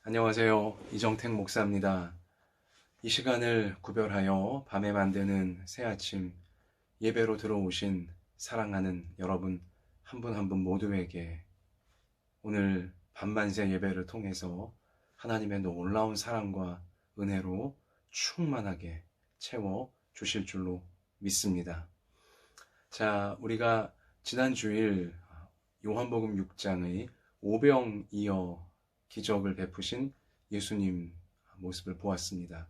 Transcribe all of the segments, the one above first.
안녕하세요. 이정택 목사입니다. 이 시간을 구별하여 밤에 만드는 새아침 예배로 들어오신 사랑하는 여러분 한 분 한 분 모두에게 오늘 밤만세 예배를 통해서 하나님의 놀라운 사랑과 은혜로 충만하게 채워 주실 줄로 믿습니다. 자, 우리가 지난 주일 요한복음 6장의 오병이어 기적을 베푸신 예수님 모습을 보았습니다.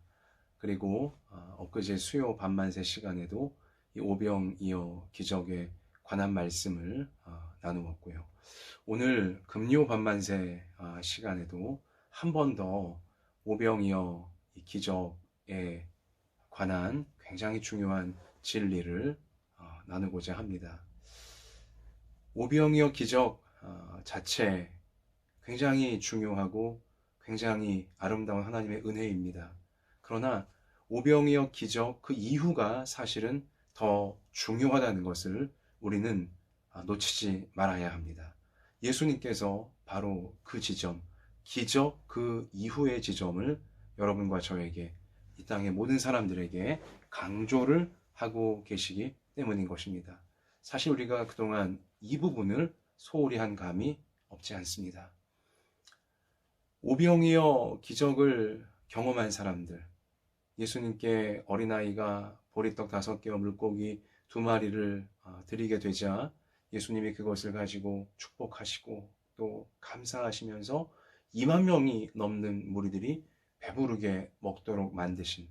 그리고 엊그제 수요 밤만세 시간에도 이 오병이어 기적에 관한 말씀을 나누었고요. 오늘 금요 밤만세 시간에도 한 번 더 오병이어 기적에 관한 굉장히 중요한 진리를 나누고자 합니다. 오병이어 기적 자체 굉장히 중요하고 굉장히 아름다운 하나님의 은혜입니다. 그러나 오병이어 기적 그 이후가 사실은 더 중요하다는 것을 우리는 놓치지 말아야 합니다. 예수님께서 바로 그 지점, 기적 그 이후의 지점을 여러분과 저에게, 이 땅의 모든 사람들에게 강조를 하고 계시기 때문인 것입니다. 사실 우리가 그동안 이 부분을 소홀히 한 감이 없지 않습니다. 오병이어 기적을 경험한 사람들, 예수님께 어린아이가 보리떡 5개와 물고기 2마리를 드리게 되자 예수님이 그것을 가지고 축복하시고 또 감사하시면서 2만 명이 넘는 무리들이 배부르게 먹도록 만드신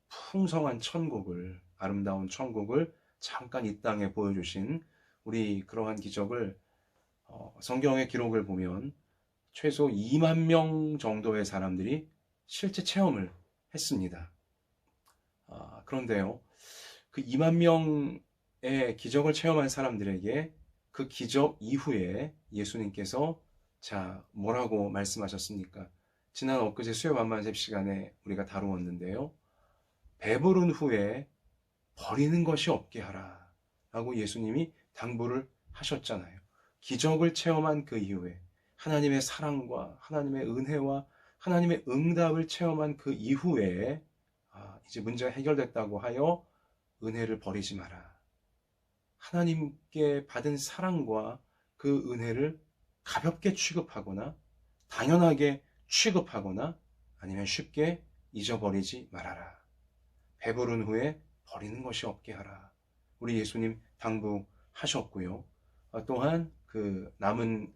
풍성한 천국을, 아름다운 천국을 잠깐 이 땅에 보여주신 우리 그러한 기적을 성경의 기록을 보면 최소 2만 명 정도의 사람들이 실제 체험을 했습니다. 그런데요, 그 2만 명의 기적을 체험한 사람들에게 그 기적 이후에 예수님께서 뭐라고 말씀하셨습니까? 지난 엊그제 수요 밤만세 시간에 우리가 다루었는데요. 배부른 후에 버리는 것이 없게 하라 라고 예수님이 당부를 하셨잖아요. 기적을 체험한 그 이후에 하나님의 사랑과 하나님의 은혜와 하나님의 응답을 체험한 그 이후에 이제 문제가 해결됐다고 하여 은혜를 버리지 마라. 하나님께 받은 사랑과 그 은혜를 가볍게 취급하거나 당연하게 취급하거나 아니면 쉽게 잊어버리지 말아라. 배부른 후에 버리는 것이 없게 하라. 우리 예수님 당부하셨고요. 또한 그 남은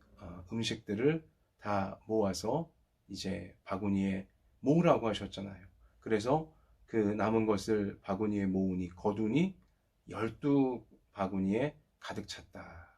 음식들을 다 모아서 이제 바구니에 모으라고 하셨잖아요. 그래서 그 남은 것을 바구니에 모으니 거두니 12바구니에 가득 찼다.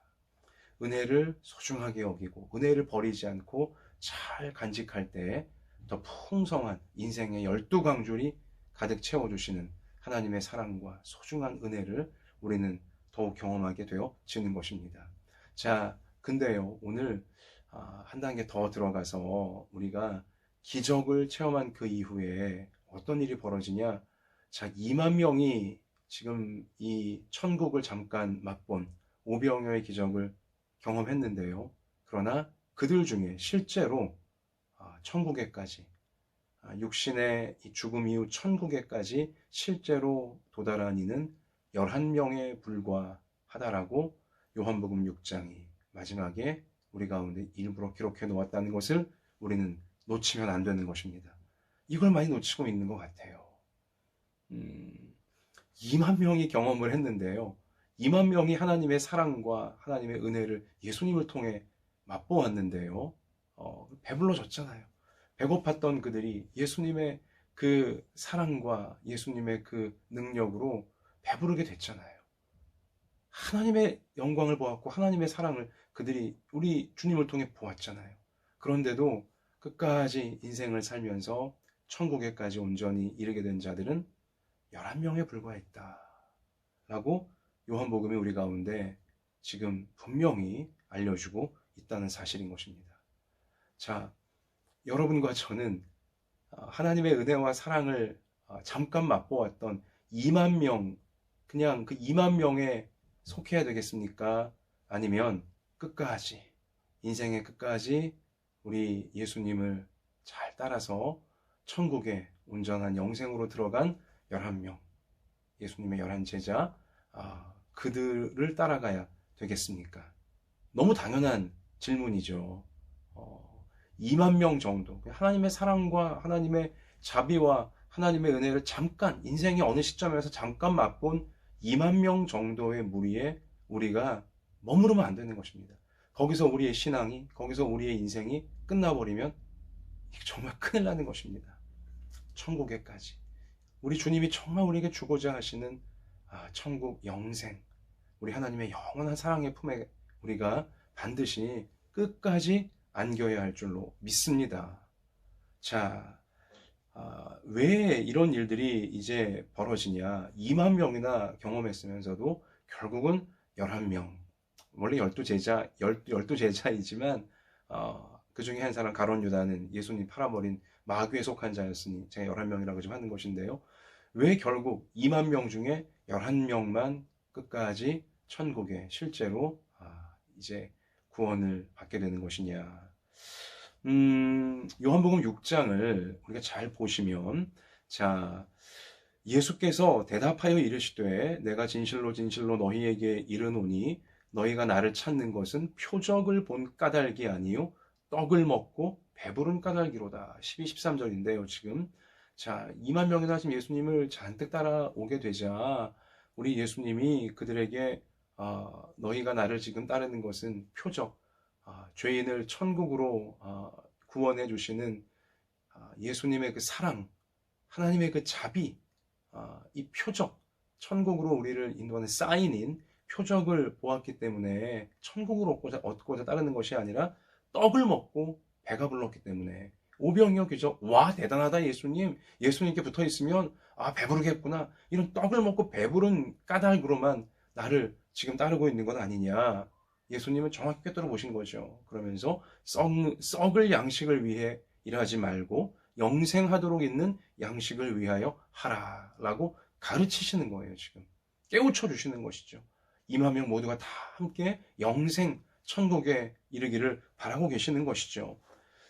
은혜를 소중하게 여기고 은혜를 버리지 않고 잘 간직할 때 더 풍성한 인생의 12강줄이 가득 채워주시는 하나님의 사랑과 소중한 은혜를 우리는 더욱 경험하게 되어지는 것입니다. 자, 근데요, 오늘 한 단계 더 들어가서 우리가 기적을 체험한 그 이후에 어떤 일이 벌어지냐? 자, 2만 명이 지금 이 천국을 잠깐 맛본 오병이어의 기적을 경험했는데요. 그러나 그들 중에 실제로 천국에까지, 육신의 죽음 이후 천국에까지 실제로 도달한 이는 11명에 불과하다라고 요한복음 6장이 마지막에 우리 가운데 일부러 기록해 놓았다는 것을 우리는 놓치면 안 되는 것입니다. 이걸 많이 놓치고 있는 것 같아요. 2만 명이 경험을 했는데요. 2만 명이 하나님의 사랑과 하나님의 은혜를 예수님을 통해 맛보았는데요. 배불러졌잖아요. 배고팠던 그들이 예수님의 그 사랑과 예수님의 그 능력으로 배부르게 됐잖아요. 하나님의 영광을 보았고 하나님의 사랑을 그들이 우리 주님을 통해 보았잖아요. 그런데도 끝까지 인생을 살면서 천국에까지 온전히 이르게 된 자들은 11명에 불과했다 라고 요한복음이 우리 가운데 지금 분명히 알려주고 있다는 사실인 것입니다. 자, 여러분과 저는 하나님의 은혜와 사랑을 잠깐 맛보았던 2만 명, 그냥 그 2만 명에 속해야 되겠습니까? 아니면 끝까지, 인생의 끝까지 우리 예수님을 잘 따라서 천국에 온전한 영생으로 들어간 11명, 예수님의 11제자, 그들을 따라가야 되겠습니까? 너무 당연한 질문이죠. 2만 명 정도, 하나님의 사랑과 하나님의 자비와 하나님의 은혜를 잠깐, 인생의 어느 시점에서 잠깐 맛본 2만 명 정도의 무리에 우리가 머무르면 안 되는 것입니다. 거기서 우리의 신앙이, 거기서 우리의 인생이 끝나버리면 정말 큰일 나는 것입니다. 천국에까지. 우리 주님이 정말 우리에게 주고자 하시는 천국 영생, 우리 하나님의 영원한 사랑의 품에 우리가 반드시 끝까지 안겨야 할 줄로 믿습니다. 자, 왜 이런 일들이 이제 벌어지냐? 2만 명이나 경험했으면서도 결국은 11명. 원래 12제자이지만, 그 중에 한 사람 가룟 유다는 예수님 팔아버린 마귀에 속한 자였으니 제가 11명이라고 좀 하는 것인데요. 왜 결국 2만 명 중에 11명만 끝까지 천국에 실제로 이제 구원을 받게 되는 것이냐? 요한복음 6장을 우리가 잘 보시면, 자, 예수께서 대답하여 이르시되 내가 진실로 진실로 너희에게 이르노니 너희가 나를 찾는 것은 표적을 본 까닭이 아니요 떡을 먹고 배부른 까닭이로다. 12, 13절인데요 지금. 자, 2만 명이나 지금 예수님을 잔뜩 따라오게 되자 우리 예수님이 그들에게 너희가 나를 지금 따르는 것은 표적, 죄인을 천국으로 구원해 주시는 예수님의 그 사랑, 하나님의 그 자비, 이 표적, 천국으로 우리를 인도하는 사인인 표적을 보았기 때문에 천국을 얻고자 따르는 것이 아니라 떡을 먹고 배가 불렀기 때문에 오병이어 기적, 와 대단하다 예수님, 예수님께 붙어 있으면 배부르겠구나, 이런 떡을 먹고 배부른 까닭으로만 나를 지금 따르고 있는 건 아니냐. 예수님은 정확히 꿰뚫어 보신 거죠. 그러면서 썩을 양식을 위해 일하지 말고 영생하도록 있는 양식을 위하여 하라 라고 가르치시는 거예요. 지금 깨우쳐 주시는 것이죠. 2만 명 모두가 다 함께 영생 천국에 이르기를 바라고 계시는 것이죠.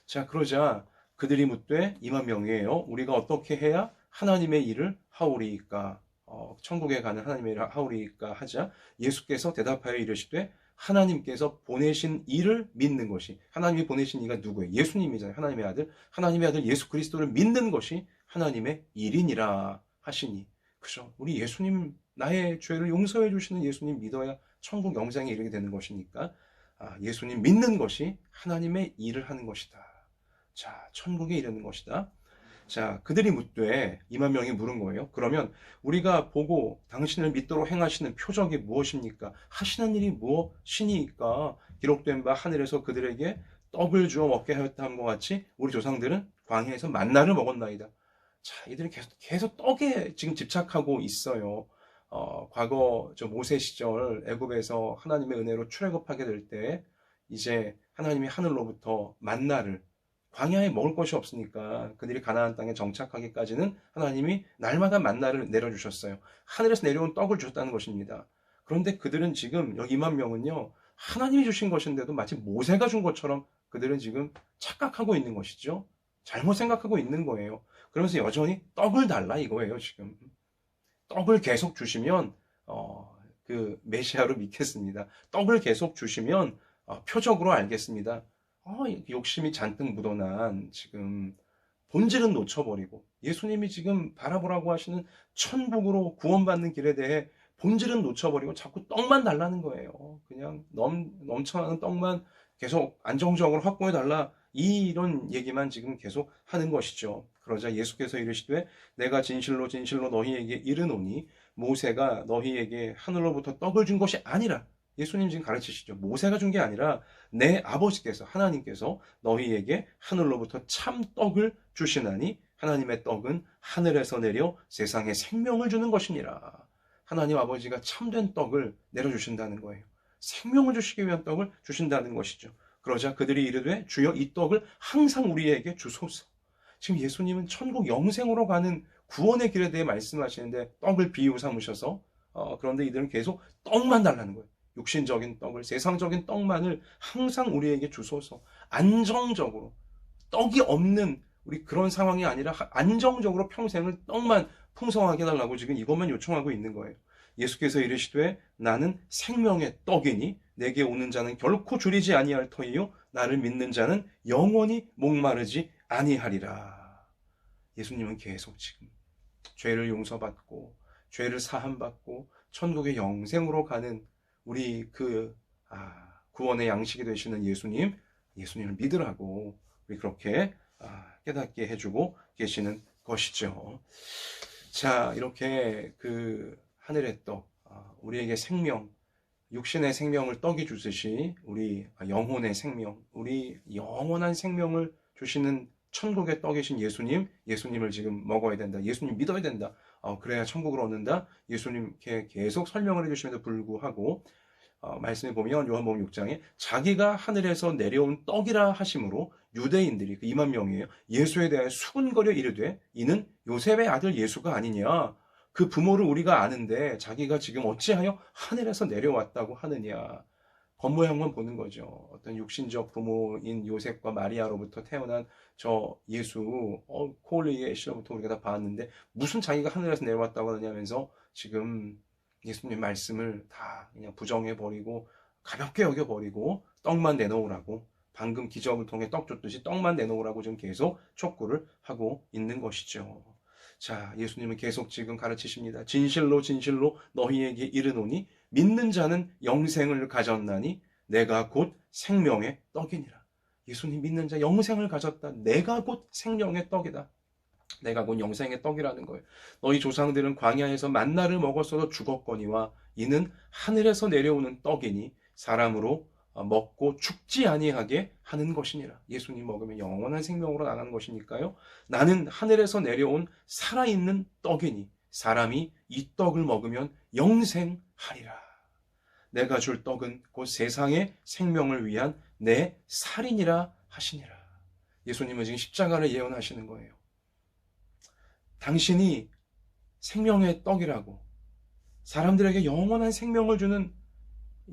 자, 그러자 그들이 묻되 2만 명이에요. 우리가 어떻게 해야 하나님의 일을 하오리이까? 천국에 가는 하나님의 일을 하오리이까 하자 예수께서 대답하여 이르시되 하나님께서 보내신 이를 믿는 것이, 하나님이 보내신 이가 누구예요? 예수님이잖아요. 하나님의 아들 예수 그리스도를 믿는 것이 하나님의 일이니라 하시니. 그죠? 우리 예수님, 나의 죄를 용서해 주시는 예수님 믿어야 천국 영생에 이르게 되는 것이니까 예수님 믿는 것이 하나님의 일을 하는 것이다. 자, 천국에 이르는 것이다. 자, 그들이 묻되 2만 명이 물은 거예요. 그러면 우리가 보고 당신을 믿도록 행하시는 표적이 무엇입니까? 하시는 일이 무엇이니까? 기록된 바 하늘에서 그들에게 떡을 주어 먹게 하였다는 것 같이 우리 조상들은 광야에서 만나를 먹었나이다. 자, 이들은 계속 떡에 지금 집착하고 있어요. 과거 모세 시절 애굽에서 하나님의 은혜로 출애굽하게 될 때 이제 하나님이 하늘로부터 만나를, 광야에 먹을 것이 없으니까 그들이 가나안 땅에 정착하기까지는 하나님이 날마다 만나를 내려주셨어요. 하늘에서 내려온 떡을 주셨다는 것입니다. 그런데 그들은 지금 여기 2만 명은요, 하나님이 주신 것인데도 마치 모세가 준 것처럼 그들은 지금 착각하고 있는 것이죠. 잘못 생각하고 있는 거예요. 그러면서 여전히 떡을 달라 이거예요. 지금 떡을 계속 주시면 그 메시아로 믿겠습니다. 떡을 계속 주시면 표적으로 알겠습니다. 욕심이 잔뜩 묻어난 지금 본질은 놓쳐버리고 예수님이 지금 바라보라고 하시는 천국으로 구원받는 길에 대해 본질은 놓쳐버리고 자꾸 떡만 달라는 거예요. 그냥 넘쳐나는 떡만 계속 안정적으로 확보해 달라, 이런 얘기만 지금 계속 하는 것이죠. 그러자 예수께서 이르시되 내가 진실로 진실로 너희에게 이르노니 모세가 너희에게 하늘로부터 떡을 준 것이 아니라, 예수님 지금 가르치시죠. 모세가 준 게 아니라 내 아버지께서, 하나님께서 너희에게 하늘로부터 참 떡을 주시나니 하나님의 떡은 하늘에서 내려 세상에 생명을 주는 것이니라. 하나님 아버지가 참된 떡을 내려주신다는 거예요. 생명을 주시기 위한 떡을 주신다는 것이죠. 그러자 그들이 이르되 주여 이 떡을 항상 우리에게 주소서. 지금 예수님은 천국 영생으로 가는 구원의 길에 대해 말씀하시는데 떡을 비유 삼으셔서 그런데 이들은 계속 떡만 달라는 거예요. 육신적인 떡을, 세상적인 떡만을 항상 우리에게 주소서. 안정적으로 떡이 없는 우리 그런 상황이 아니라 안정적으로 평생을 떡만 풍성하게 해달라고 지금 이것만 요청하고 있는 거예요. 예수께서 이르시되 나는 생명의 떡이니 내게 오는 자는 결코 줄이지 아니할 터이요 나를 믿는 자는 영원히 목마르지 아니하리라. 예수님은 계속 지금 죄를 용서받고 죄를 사함받고 천국의 영생으로 가는 우리 구원의 양식이 되시는 예수님을 믿으라고 우리 그렇게 깨닫게 해주고 계시는 것이죠. 자, 이렇게 하늘의 떡, 우리에게 생명, 육신의 생명을 떡이 주듯이 우리 영혼의 생명, 우리 영원한 생명을 주시는 천국의 떡이신 예수님을 지금 먹어야 된다. 예수님 믿어야 된다. 그래야 천국을 얻는다. 예수님께 계속 설명을 해주심에도 불구하고 말씀에 보면 요한복음 6장에 자기가 하늘에서 내려온 떡이라 하심으로 유대인들이 2만 명이에요. 예수에 대하여 수군거려 이르되 이는 요셉의 아들 예수가 아니냐. 그 부모를 우리가 아는데 자기가 지금 어찌하여 하늘에서 내려왔다고 하느냐. 겉모양만 보는 거죠. 어떤 육신적 부모인 요셉과 마리아로부터 태어난 저 예수, 코올리의 시로부터 우리가 다 봤는데 무슨 자기가 하늘에서 내려왔다고 하느냐면서 지금 예수님 말씀을 다 그냥 부정해버리고 가볍게 여겨버리고 떡만 내놓으라고 방금 기적을 통해 떡 줬듯이 떡만 내놓으라고 지금 계속 촉구를 하고 있는 것이죠. 자, 예수님은 계속 지금 가르치십니다. 진실로 진실로 너희에게 이르노니 믿는 자는 영생을 가졌나니 내가 곧 생명의 떡이니라. 예수님 믿는 자 영생을 가졌다. 내가 곧 생명의 떡이다. 내가 곧 영생의 떡이라는 거예요. 너희 조상들은 광야에서 만나를 먹었어도 죽었거니와 이는 하늘에서 내려오는 떡이니 사람으로 먹고 죽지 아니하게 하는 것이니라. 예수님 먹으면 영원한 생명으로 나가는 것이니까요. 나는 하늘에서 내려온 살아있는 떡이니 사람이 이 떡을 먹으면 영생하리라. 내가 줄 떡은 곧 세상의 생명을 위한 내 살이니라 하시니라. 예수님은 지금 십자가를 예언하시는 거예요. 당신이 생명의 떡이라고, 사람들에게 영원한 생명을 주는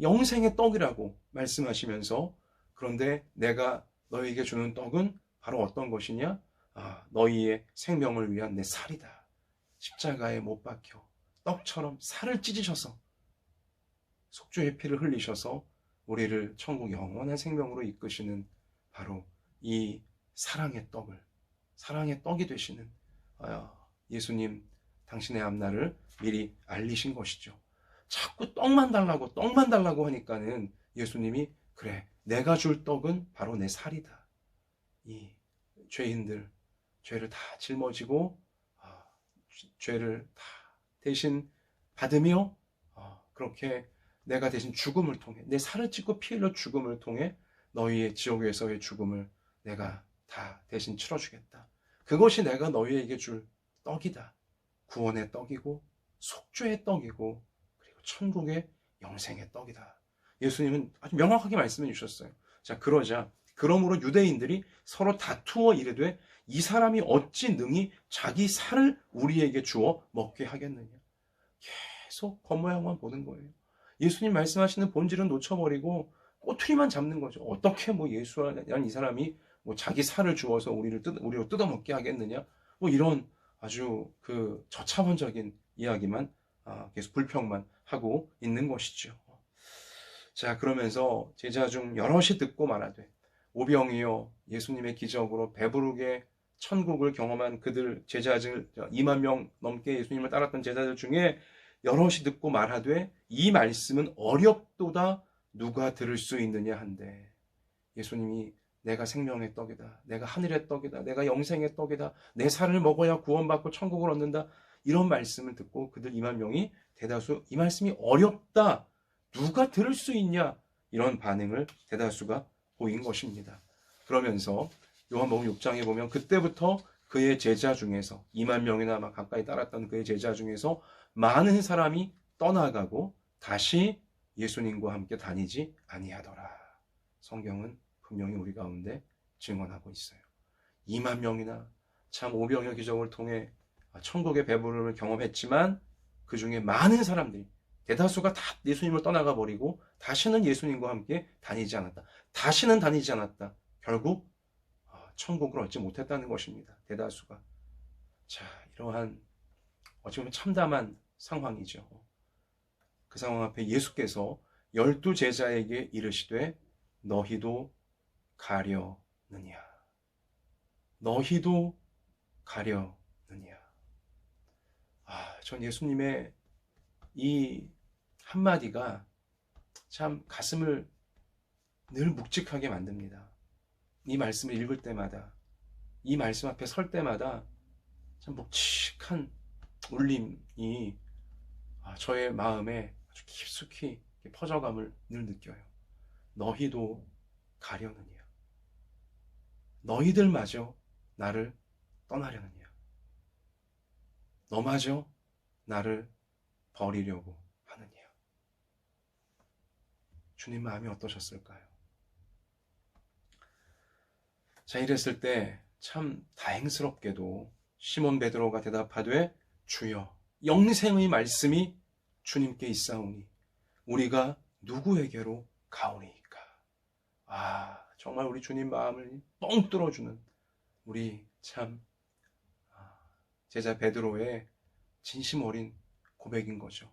영생의 떡이라고 말씀하시면서, 그런데 내가 너희에게 주는 떡은 바로 어떤 것이냐? 너희의 생명을 위한 내 살이다. 십자가에 못 박혀 떡처럼 살을 찢으셔서 속죄의 피를 흘리셔서 우리를 천국 영원한 생명으로 이끄시는 바로 이 사랑의 떡이 되시는 예수님, 당신의 앞날을 미리 알리신 것이죠. 자꾸 떡만 달라고 하니까는 예수님이 그래, 내가 줄 떡은 바로 내 살이다. 이 죄인들, 죄를 다 짊어지고 죄를 다 대신 받으며 그렇게 내가 대신 죽음을 통해, 내 살을 찢고 피 흘려 죽음을 통해 너희의 지옥에서의 죽음을 내가 다 대신 치러주겠다. 그것이 내가 너희에게 줄 떡이다. 구원의 떡이고 속죄의 떡이고 그리고 천국의 영생의 떡이다. 예수님은 아주 명확하게 말씀해 주셨어요. 자, 그러므로 유대인들이 서로 다투어 이르되 이 사람이 어찌 능히 자기 살을 우리에게 주어 먹게 하겠느냐. 계속 겉모양만 보는 거예요. 예수님 말씀하시는 본질은 놓쳐버리고 꼬투리만 잡는 거죠. 어떻게 예수라는 이 사람이 자기 살을 주어서 우리로 뜯어먹게 하겠느냐. 이런 아주 저차원적인 이야기만 계속 불평만 하고 있는 것이죠. 자, 그러면서 제자 중 여럿이 듣고 말하되 오병이여, 예수님의 기적으로 배부르게 천국을 경험한 그들 제자들 2만 명 넘게 예수님을 따랐던 제자들 중에 여럿이 듣고 말하되 이 말씀은 어렵도다 누가 들을 수 있느냐 한데, 예수님이 내가 생명의 떡이다, 내가 하늘의 떡이다, 내가 영생의 떡이다, 내 살을 먹어야 구원받고 천국을 얻는다, 이런 말씀을 듣고 그들 2만 명이 대다수 이 말씀이 어렵다, 누가 들을 수 있냐, 이런 반응을 대다수가 보인 것입니다. 그러면서 요한복음 6장에 보면 그때부터 그의 제자 중에서 2만 명이나 가까이 따랐던 그의 제자 중에서 많은 사람이 떠나가고 다시 예수님과 함께 다니지 아니하더라. 성경은 분명히 우리 가운데 증언하고 있어요. 2만 명이나 참 오병이어 기적을 통해 천국의 배부름을 경험했지만 그 중에 많은 사람들이, 대다수가 다 예수님을 떠나가 버리고 다시는 예수님과 함께 다니지 않았다. 결국 천국을 얻지 못했다는 것입니다. 대다수가. 자, 이러한 어찌 보면 참담한 상황이죠. 그 상황 앞에 예수께서 12제자에게 이르시되 너희도 가려느냐. 너희도 가려느냐. 전 예수님의 이 한마디가 참 가슴을 늘 묵직하게 만듭니다. 이 말씀을 읽을 때마다, 이 말씀 앞에 설 때마다 참 묵직한 울림이 저의 마음에 아주 깊숙이 퍼져감을 늘 느껴요. 너희도 가려느냐. 너희들마저 나를 떠나려느냐. 너마저 나를 버리려고 하느냐. 주님 마음이 어떠셨을까요? 자, 이랬을 때 참 다행스럽게도 시몬 베드로가 대답하되 주여 영생의 말씀이 주님께 있사오니 우리가 누구에게로 가오리이까. 정말 우리 주님 마음을 뻥 뚫어주는 우리 참 제자 베드로의 진심 어린 고백인 거죠.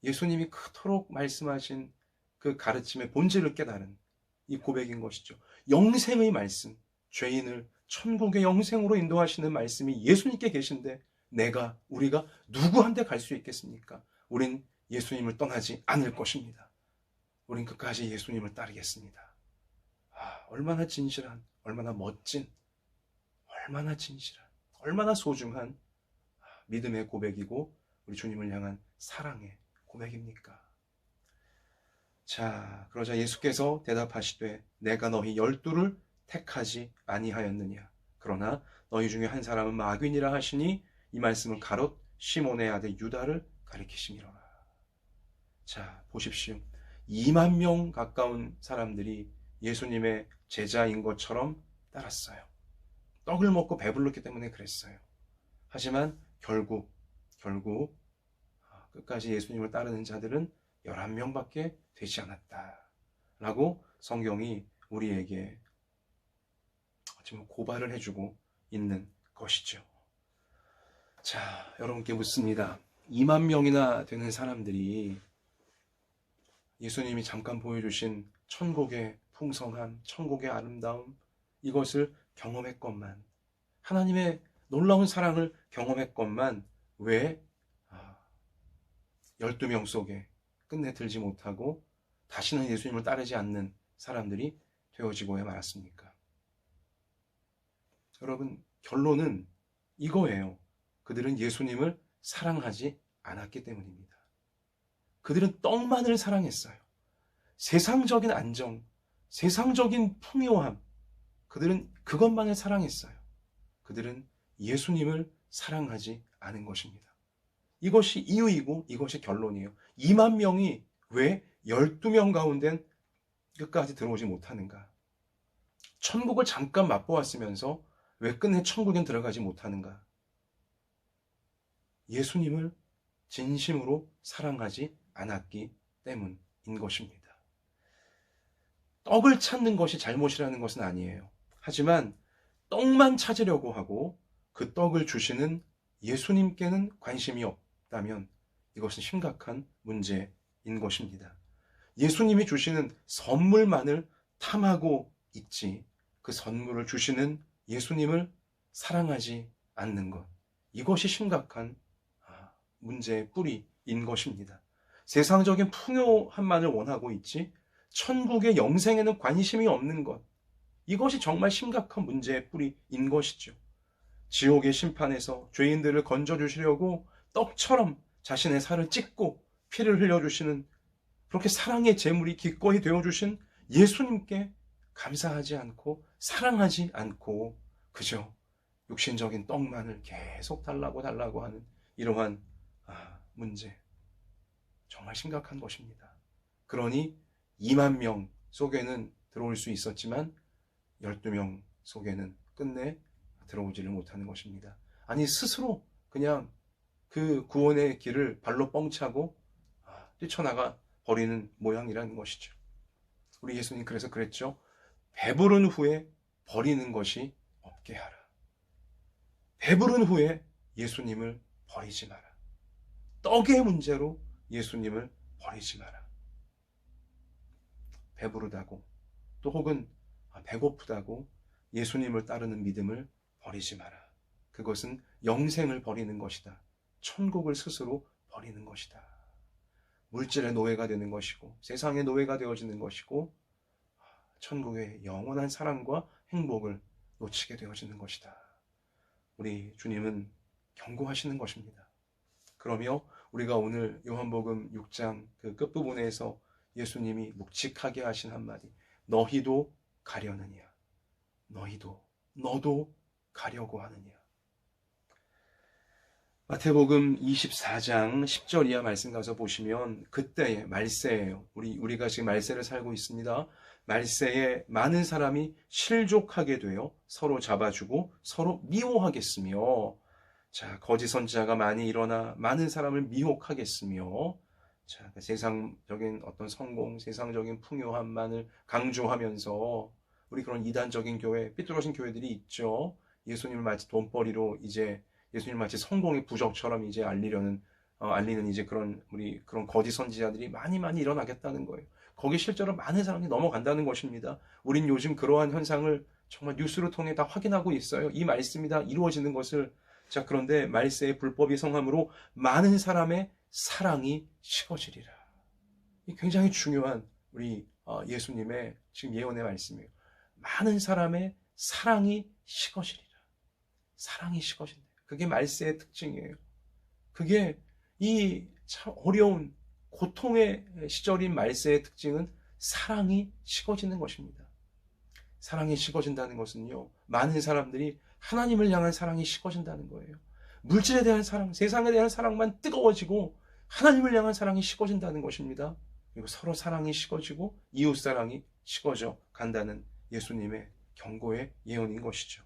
예수님이 그토록 말씀하신 그 가르침의 본질을 깨달은 이 고백인 것이죠. 영생의 말씀, 죄인을 천국의 영생으로 인도하시는 말씀이 예수님께 계신데 우리가 누구한테 갈 수 있겠습니까? 우린 예수님을 떠나지 않을 것입니다. 우린 끝까지 예수님을 따르겠습니다. 얼마나 진실한, 얼마나 멋진, 얼마나 진실한, 얼마나 소중한 믿음의 고백이고 우리 주님을 향한 사랑의 고백입니까? 자, 그러자 예수께서 대답하시되 내가 너희 12를 택하지 아니하였느냐. 그러나 너희 중에 한 사람은 마귀니라 하시니 이 말씀은 가롯 시몬의 아들 유다를 가리키심이로라. 자, 보십시오. 2만 명 가까운 사람들이 예수님의 제자인 것처럼 따랐어요. 떡을 먹고 배불렀기 때문에 그랬어요. 하지만 결국 끝까지 예수님을 따르는 자들은 11명밖에 되지 않았다 라고 성경이 우리에게 지금 고발을 해주고 있는 것이죠. 자, 여러분께 묻습니다. 2만 명이나 되는 사람들이 예수님이 잠깐 보여주신 천국의 풍성함, 천국의 아름다움, 이것을 경험했건만, 하나님의 놀라운 사랑을 경험했건만 왜 12명 속에 끝내 들지 못하고 다시는 예수님을 따르지 않는 사람들이 되어지고야 말았습니까? 여러분, 결론은 이거예요. 그들은 예수님을 사랑하지 않았기 때문입니다. 그들은 떡만을 사랑했어요. 세상적인 안정, 세상적인 풍요함, 그들은 그것만을 사랑했어요. 그들은 예수님을 사랑하지 않은 것입니다. 이것이 이유이고 이것이 결론이에요. 2만 명이 왜 12명 가운데 끝까지 들어오지 못하는가? 천국을 잠깐 맛보았으면서 왜 끝내 천국엔 들어가지 못하는가? 예수님을 진심으로 사랑하지 않았기 때문인 것입니다. 떡을 찾는 것이 잘못이라는 것은 아니에요. 하지만 떡만 찾으려고 하고 그 떡을 주시는 예수님께는 관심이 없다면 이것은 심각한 문제인 것입니다. 예수님이 주시는 선물만을 탐하고 있지 그 선물을 주시는 예수님을 사랑하지 않는 것, 이것이 심각한 문제의 뿌리인 것입니다. 세상적인 풍요함만을 원하고 있지 천국의 영생에는 관심이 없는 것, 이것이 정말 심각한 문제의 뿌리인 것이죠. 지옥의 심판에서 죄인들을 건져주시려고 떡처럼 자신의 살을 찢고 피를 흘려주시는, 그렇게 사랑의 제물이 기꺼이 되어주신 예수님께 감사하지 않고 사랑하지 않고 그저 육신적인 떡만을 계속 달라고 하는 이러한 문제, 정말 심각한 것입니다. 그러니 2만 명 속에는 들어올 수 있었지만 12명 속에는 끝내 들어오지를 못하는 것입니다. 아니, 스스로 그냥 그 구원의 길을 발로 뻥차고 뛰쳐나가 버리는 모양이라는 것이죠. 우리 예수님 그래서 그랬죠. 배부른 후에 버리는 것이 얻게 하라. 배부른 후에 예수님을 버리지 마라. 떡의 문제로 예수님을 버리지 마라. 배부르다고 또 혹은 배고프다고 예수님을 따르는 믿음을 버리지 마라. 그것은 영생을 버리는 것이다. 천국을 스스로 버리는 것이다. 물질의 노예가 되는 것이고 세상의 노예가 되어지는 것이고 천국의 영원한 사랑과 행복을 놓치게 되어지는 것이다. 우리 주님은 경고하시는 것입니다. 그러며 우리가 오늘 요한복음 6장 그 끝부분에서 예수님이 묵직하게 하신 한마디, 너희도 가려느냐? 너도 가려고 하느냐? 마태복음 24장 10절 이하 말씀 가서 보시면 그때의 말세예요. 우리가 지금 말세를 살고 있습니다. 말세에 많은 사람이 실족하게 되어 서로 잡아주고 서로 미워하겠으며, 자, 거짓 선지자가 많이 일어나 많은 사람을 미혹하겠으며, 자, 세상적인 어떤 성공, 세상적인 풍요함만을 강조하면서 우리 그런 이단적인 교회, 삐뚤어진 교회들이 있죠. 예수님을 마치 돈벌이로 이제 예수님 마치 성공의 부적처럼 이제 알리는 이제 그런 거짓 선지자들이 많이 일어나겠다는 거예요. 거기 실제로 많은 사람이 넘어간다는 것입니다. 우린 요즘 그러한 현상을 정말 뉴스를 통해 다 확인하고 있어요. 이 말씀이 다 이루어지는 것을. 자, 그런데 말세의 불법이 성함으로 많은 사람의 사랑이 식어지리라. 이 굉장히 중요한 우리 예수님의 지금 예언의 말씀이에요. 많은 사람의 사랑이 식어지리라. 사랑이 식어진다. 그게 말세의 특징이에요. 그게 이 참 어려운 고통의 시절인 말세의 특징은 사랑이 식어지는 것입니다. 사랑이 식어진다는 것은요, 많은 사람들이 하나님을 향한 사랑이 식어진다는 거예요. 물질에 대한 사랑, 세상에 대한 사랑만 뜨거워지고 하나님을 향한 사랑이 식어진다는 것입니다. 그리고 서로 사랑이 식어지고 이웃 사랑이 식어져 간다는 예수님의 경고의 예언인 것이죠.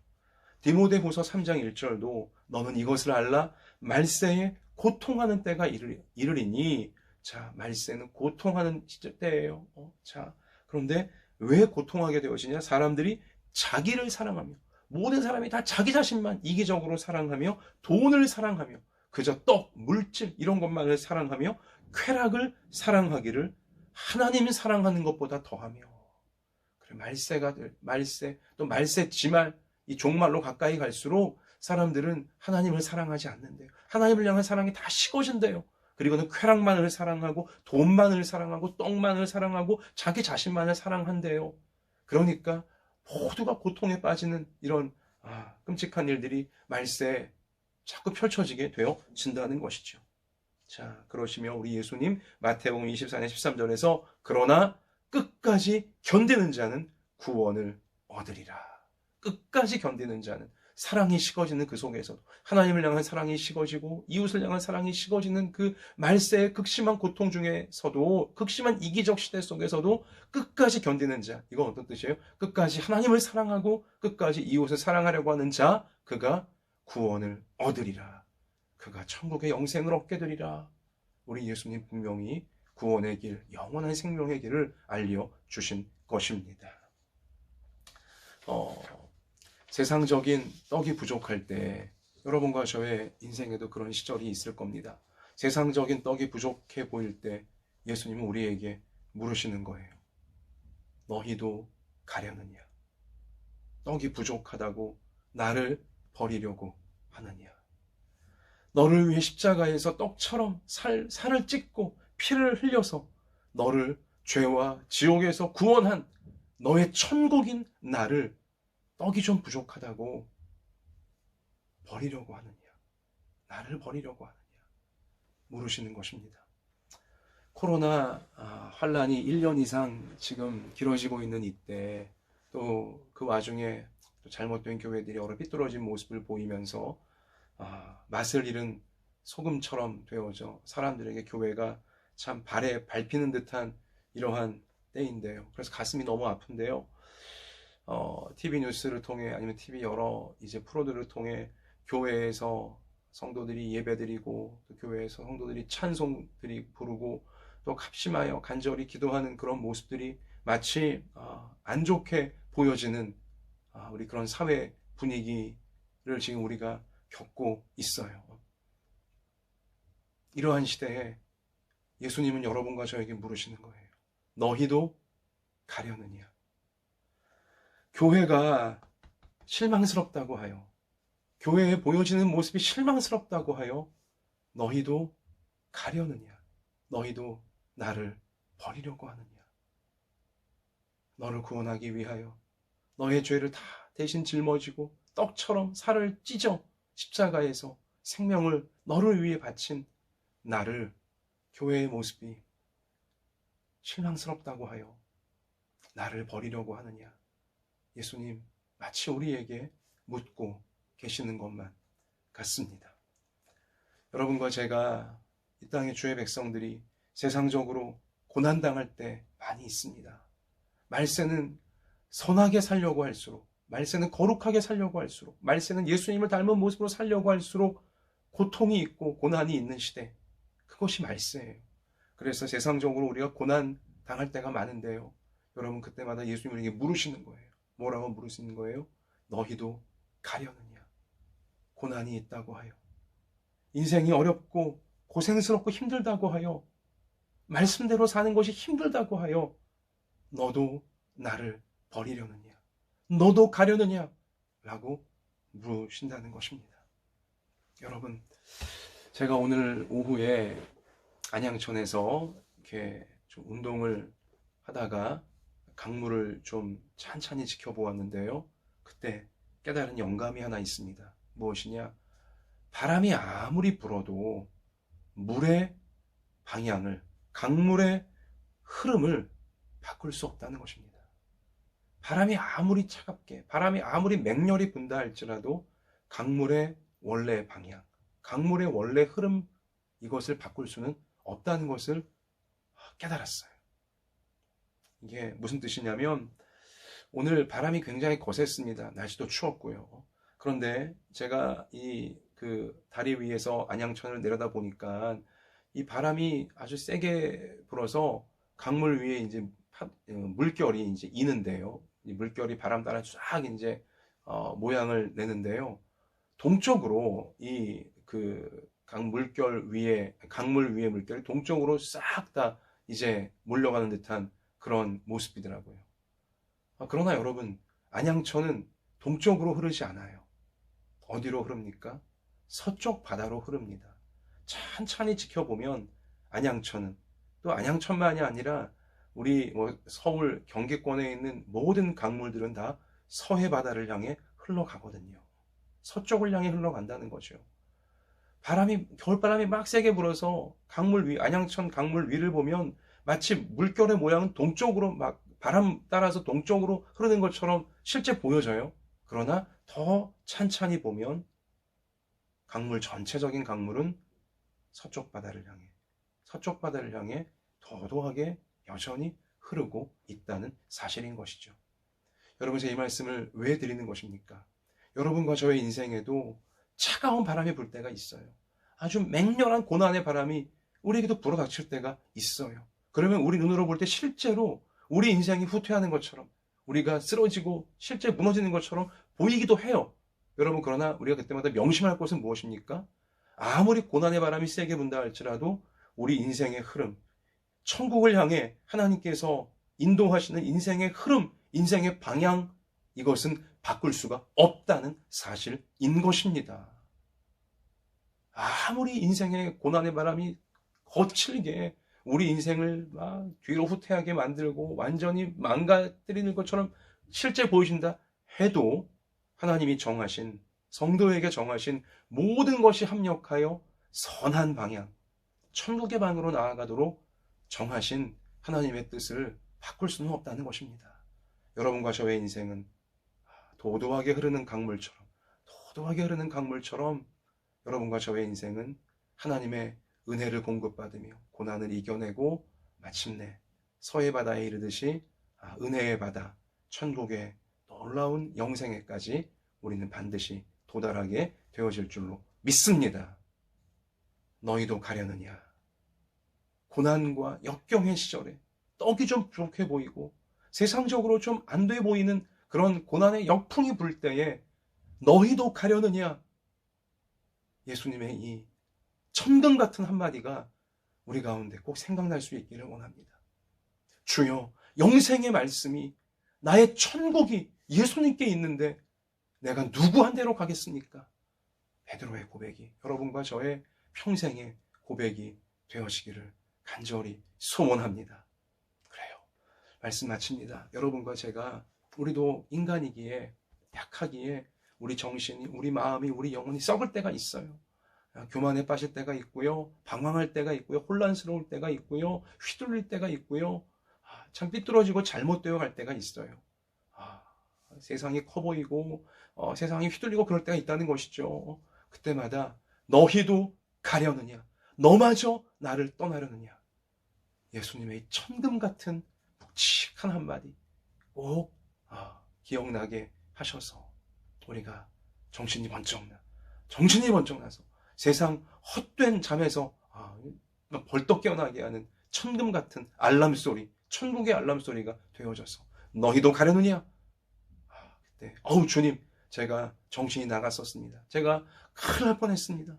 디모데후서 3장 1절도 너는 이것을 알라 말세에 고통하는 때가 이르리니. 자, 말세는 고통하는 때예요. 자, 그런데 왜 고통하게 되어지냐? 사람들이 자기를 사랑하며, 모든 사람이 다 자기 자신만 이기적으로 사랑하며 돈을 사랑하며 그저 떡, 물질 이런 것만을 사랑하며 쾌락을 사랑하기를 하나님 사랑하는 것보다 더하며. 그래, 말세 또 말세 지말, 이 종말로 가까이 갈수록 사람들은 하나님을 사랑하지 않는데요. 하나님을 향한 사랑이 다 식어진대요. 그리고는 쾌락만을 사랑하고 돈만을 사랑하고 떡만을 사랑하고 자기 자신만을 사랑한대요. 그러니까 모두가 고통에 빠지는 이런 끔찍한 일들이 말세에 자꾸 펼쳐지게 되어진다는 것이죠. 자, 그러시며 우리 예수님 마태복음 24장 13절에서 그러나 끝까지 견디는 자는 구원을 얻으리라. 끝까지 견디는 자는, 사랑이 식어지는 그 속에서도, 하나님을 향한 사랑이 식어지고 이웃을 향한 사랑이 식어지는 그 말세의 극심한 고통 중에서도, 극심한 이기적 시대 속에서도 끝까지 견디는 자, 이건 어떤 뜻이에요? 끝까지 하나님을 사랑하고 끝까지 이웃을 사랑하려고 하는 자, 그가 구원을 얻으리라. 그가 천국의 영생을 얻게 되리라. 우리 예수님 분명히 구원의 길, 영원한 생명의 길을 알려주신 것입니다. 세상적인 떡이 부족할 때 여러분과 저의 인생에도 그런 시절이 있을 겁니다. 세상적인 떡이 부족해 보일 때 예수님은 우리에게 물으시는 거예요. 너희도 가려느냐? 떡이 부족하다고 나를 버리려고 하느냐? 너를 위해 십자가에서 떡처럼 살을 찢고 피를 흘려서 너를 죄와 지옥에서 구원한 너의 천국인 나를 떡이 좀 부족하다고 버리려고 하느냐? 나를 버리려고 하느냐? 물으시는 것입니다. 코로나 환란이 1년 이상 지금 길어지고 있는 이때, 또 그 와중에 잘못된 교회들이 여러 삐뚤어진 모습을 보이면서 맛을 잃은 소금처럼 되어져 사람들에게 교회가 참 발에 밟히는 듯한 이러한 때인데요. 그래서 가슴이 너무 아픈데요. TV 뉴스를 통해, 아니면 TV 여러 이제 프로들을 통해 교회에서 성도들이 예배드리고, 또 교회에서 성도들이 찬송들이 부르고, 또 합심하여 간절히 기도하는 그런 모습들이 마치 안 좋게 보여지는 우리 그런 사회 분위기를 지금 우리가 겪고 있어요. 이러한 시대에 예수님은 여러분과 저에게 물으시는 거예요. 너희도 가려느냐? 교회가 실망스럽다고 하여, 교회에 보여지는 모습이 실망스럽다고 하여 너희도 가려느냐? 너희도 나를 버리려고 하느냐? 너를 구원하기 위하여 너의 죄를 다 대신 짊어지고 떡처럼 살을 찢어 십자가에서 생명을 너를 위해 바친 나를, 교회의 모습이 실망스럽다고 하여 나를 버리려고 하느냐? 예수님 마치 우리에게 묻고 계시는 것만 같습니다. 여러분과 제가 이 땅의 주의 백성들이 세상적으로 고난당할 때 많이 있습니다. 말세는 선하게 살려고 할수록, 말세는 거룩하게 살려고 할수록, 말세는 예수님을 닮은 모습으로 살려고 할수록 고통이 있고 고난이 있는 시대, 그것이 말세예요. 그래서 세상적으로 우리가 고난 당할 때가 많은데요, 여러분 그때마다 예수님에게 물으시는 거예요. 뭐라고 물으시는 거예요? 너희도 가려느냐? 고난이 있다고 하여, 인생이 어렵고 고생스럽고 힘들다고 하여, 말씀대로 사는 것이 힘들다고 하여 너도 나를 버리려느냐? 너도 가려느냐? 라고 물으신다는 것입니다. 여러분, 제가 오늘 오후에 안양천에서 이렇게 좀 운동을 하다가 강물을 좀 찬찬히 지켜보았는데요, 그때 깨달은 영감이 하나 있습니다. 무엇이냐? 바람이 아무리 불어도 물의 방향을, 강물의 흐름을 바꿀 수 없다는 것입니다. 바람이 아무리 차갑게, 바람이 아무리 맹렬히 분다 할지라도 강물의 원래 방향, 강물의 원래 흐름, 이것을 바꿀 수는 없다는 것을 깨달았어요. 이게 무슨 뜻이냐면, 오늘 바람이 굉장히 거셌습니다. 날씨도 추웠고요. 그런데 제가 다리 위에서 안양천을 내려다 보니까 이 바람이 아주 세게 불어서 강물 위에 이제 물결이 이제 이는데요. 이 물결이 바람 따라 쫙 이제 모양을 내는데요. 동쪽으로 강물 위에 물결이 동쪽으로 싹 다 이제 몰려가는 듯한 그런 모습이더라고요. 그러나 여러분, 안양천은 동쪽으로 흐르지 않아요. 어디로 흐릅니까? 서쪽 바다로 흐릅니다. 찬찬히 지켜보면 안양천은, 또 안양천만이 아니라 우리 서울 경기권에 있는 모든 강물들은 다 서해 바다를 향해 흘러가거든요. 서쪽을 향해 흘러간다는 거죠. 겨울바람이 막 세게 불어서 안양천 강물 위를 보면 마치 물결의 모양은 동쪽으로 막 바람 따라서 동쪽으로 흐르는 것처럼 실제 보여져요. 그러나 더 찬찬히 보면 전체적인 강물은 서쪽 바다를 향해 도도하게 여전히 흐르고 있다는 사실인 것이죠. 여러분, 제가 이 말씀을 왜 드리는 것입니까? 여러분과 저의 인생에도 차가운 바람이 불 때가 있어요. 아주 맹렬한 고난의 바람이 우리에게도 불어닥칠 때가 있어요. 그러면 우리 눈으로 볼 때 실제로 우리 인생이 후퇴하는 것처럼, 우리가 쓰러지고 실제 무너지는 것처럼 보이기도 해요. 여러분, 그러나 우리가 그때마다 명심할 것은 무엇입니까? 아무리 고난의 바람이 세게 분다 할지라도 우리 인생의 흐름, 천국을 향해 하나님께서 인도하시는 인생의 흐름, 인생의 방향, 이것은 바꿀 수가 없다는 사실인 것입니다. 아무리 인생의 고난의 바람이 거칠게 우리 인생을 막 뒤로 후퇴하게 만들고 완전히 망가뜨리는 것처럼 실제 보이신다 해도, 하나님이 정하신, 성도에게 정하신 모든 것이 합력하여 선한 방향, 천국의 방으로 나아가도록 정하신 하나님의 뜻을 바꿀 수는 없다는 것입니다. 여러분과 저의 인생은 도도하게 흐르는 강물처럼 여러분과 저의 인생은 하나님의 은혜를 공급받으며 고난을 이겨내고 마침내 서해 바다에 이르듯이 은혜의 바다, 천국의 놀라운 영생에까지 우리는 반드시 도달하게 되어질 줄로 믿습니다. 너희도 가려느냐? 고난과 역경의 시절에 떡이 좀 부족해 보이고 세상적으로 좀 안 돼 보이는 그런 고난의 역풍이 불 때에 너희도 가려느냐? 예수님의 이 천금 같은 한마디가 우리 가운데 꼭 생각날 수 있기를 원합니다. 주여, 영생의 말씀이, 나의 천국이 예수님께 있는데 내가 누구한테로 가겠습니까? 베드로의 고백이 여러분과 저의 평생의 고백이 되어지기를 간절히 소원합니다. 그래요. 말씀 마칩니다. 여러분과 제가, 우리도 인간이기에, 약하기에 우리 정신이, 우리 마음이, 우리 영혼이 썩을 때가 있어요. 교만에 빠질 때가 있고요, 방황할 때가 있고요, 혼란스러울 때가 있고요, 휘둘릴 때가 있고요, 참 삐뚤어지고 잘못되어 갈 때가 있어요. 세상이 커 보이고 세상이 휘둘리고 그럴 때가 있다는 것이죠. 그때마다 너희도 가려느냐? 너마저 나를 떠나려느냐? 예수님의 천금 같은 묵직한 한마디 꼭 기억나게 하셔서 우리가 정신이 번쩍 나서 세상 헛된 잠에서 벌떡 깨어나게 하는 천금 같은 알람소리, 천국의 알람소리가 되어져서 너희도 가려느냐? 그때 주님, 제가 정신이 나갔었습니다. 제가 큰일 날 뻔했습니다.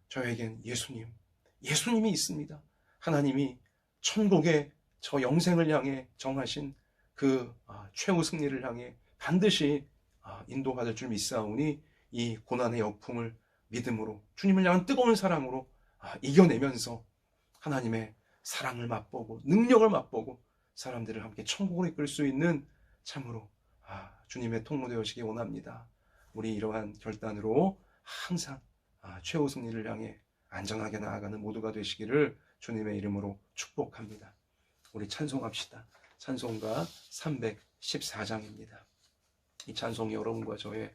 저에겐 예수님이 있습니다. 하나님이 천국의 저 영생을 향해 정하신 그 최후 승리를 향해 반드시 인도받을 줄 믿사오니 이 고난의 역풍을 믿음으로, 주님을 향한 뜨거운 사랑으로 이겨내면서 하나님의 사랑을 맛보고 능력을 맛보고 사람들을 함께 천국으로 이끌 수 있는 참으로 주님의 통로 되어지기 원합니다. 우리 이러한 결단으로 항상 최후 승리를 향해 안전하게 나아가는 모두가 되시기를 주님의 이름으로 축복합니다. 우리 찬송합시다. 찬송가 314장입니다. 이 찬송이 여러분과 저의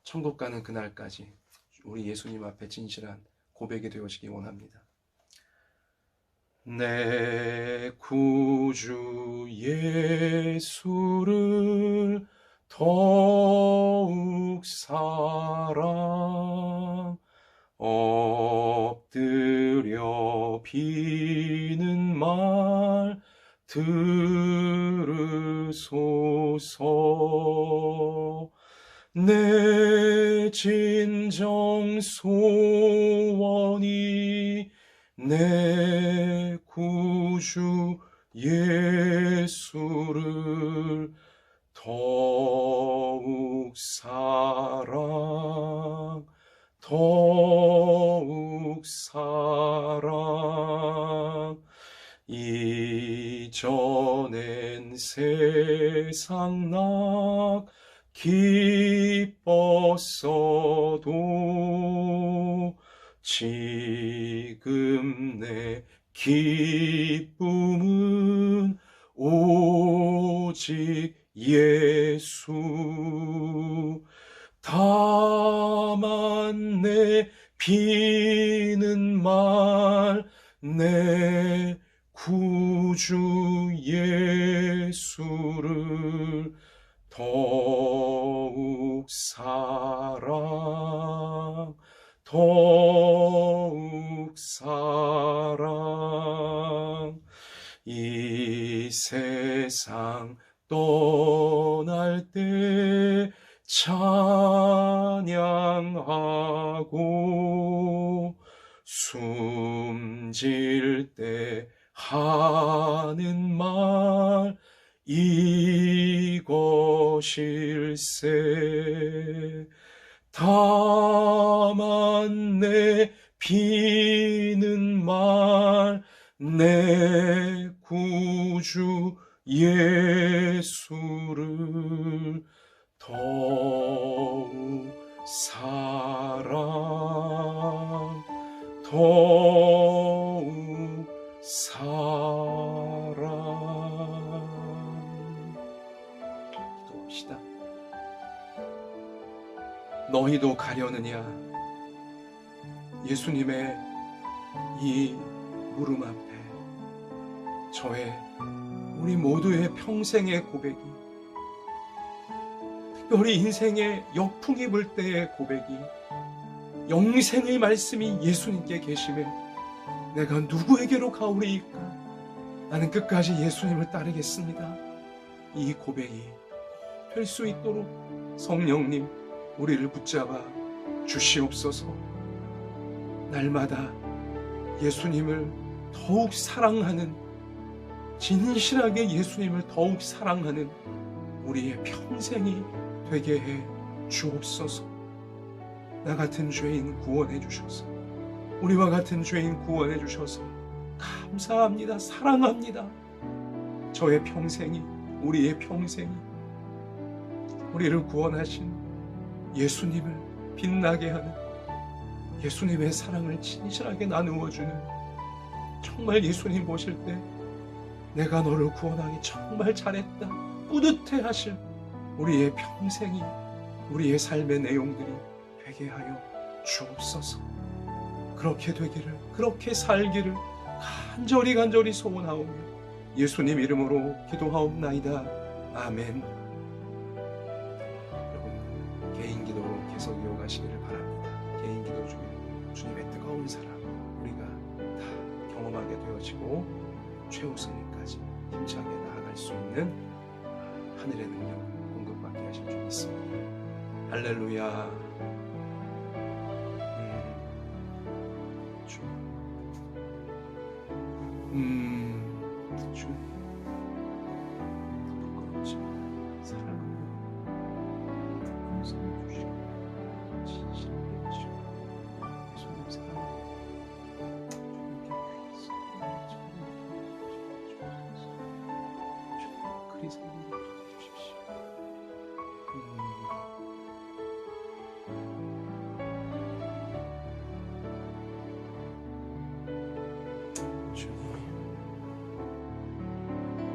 천국 가는 그날까지 우리 예수님 앞에 진실한 고백이 되어지기 원합니다. 내 구주 예수를 더욱 사랑, 엎드려 비는 말 들으소서. 내 진정 소원이 내 구주 예수를 더욱 사랑, 더욱 사랑. 이전엔 세상 낙 기뻤어도 지금 내 기쁨은 오직 예수. 다만 내 비는 말 내 구주 예수를 더욱 사랑, 더욱 사랑. 이 세상 떠날 때 찬양하고 숨질 때 하는 말 이것일세. 다만 내 비는 말 내 구주 예수를 더욱 사랑, 더욱 사랑. 기도합시다. 너희도 가려느냐? 예수님의 이 물음 앞에 저의, 우리 모두의 평생의 고백이, 특별히 인생의 역풍이 불 때의 고백이, 영생의 말씀이 예수님께 계심에 내가 누구에게로 가오리이까? 나는 끝까지 예수님을 따르겠습니다. 이 고백이 될 수 있도록 성령님 우리를 붙잡아 주시옵소서. 날마다 예수님을 더욱 사랑하는, 진실하게 예수님을 더욱 사랑하는 우리의 평생이 되게 해 주옵소서. 나 같은 죄인 구원해 주셔서, 우리와 같은 죄인 구원해 주셔서 감사합니다. 사랑합니다. 저의 평생이, 우리의 평생이 우리를 구원하신 예수님을 빛나게 하는, 예수님의 사랑을 진실하게 나누어주는, 정말 예수님 보실 때 내가 너를 구원하기 정말 잘했다 뿌듯해 하실 우리의 평생이, 우리의 삶의 내용들이 되게 하여 주옵소서. 그렇게 되기를, 그렇게 살기를 간절히 소원하오며 예수님 이름으로 기도하옵나이다. 아멘. 여러분, 개인 기도로 계속 이어가시기를 바랍니다. 개인 기도 중에 주님의 뜨거운 사랑 우리가 다 경험하게 되어지고 최우선까지 힘차게 나아갈 수 있는 하늘의 능력을 공급받게 하실 줄 믿습니다. 할렐루야. 주 부끄럽지 사랑으로 용서해 주시고 진실하게 해주시고 예수님 사랑으로 주님께 그리스도의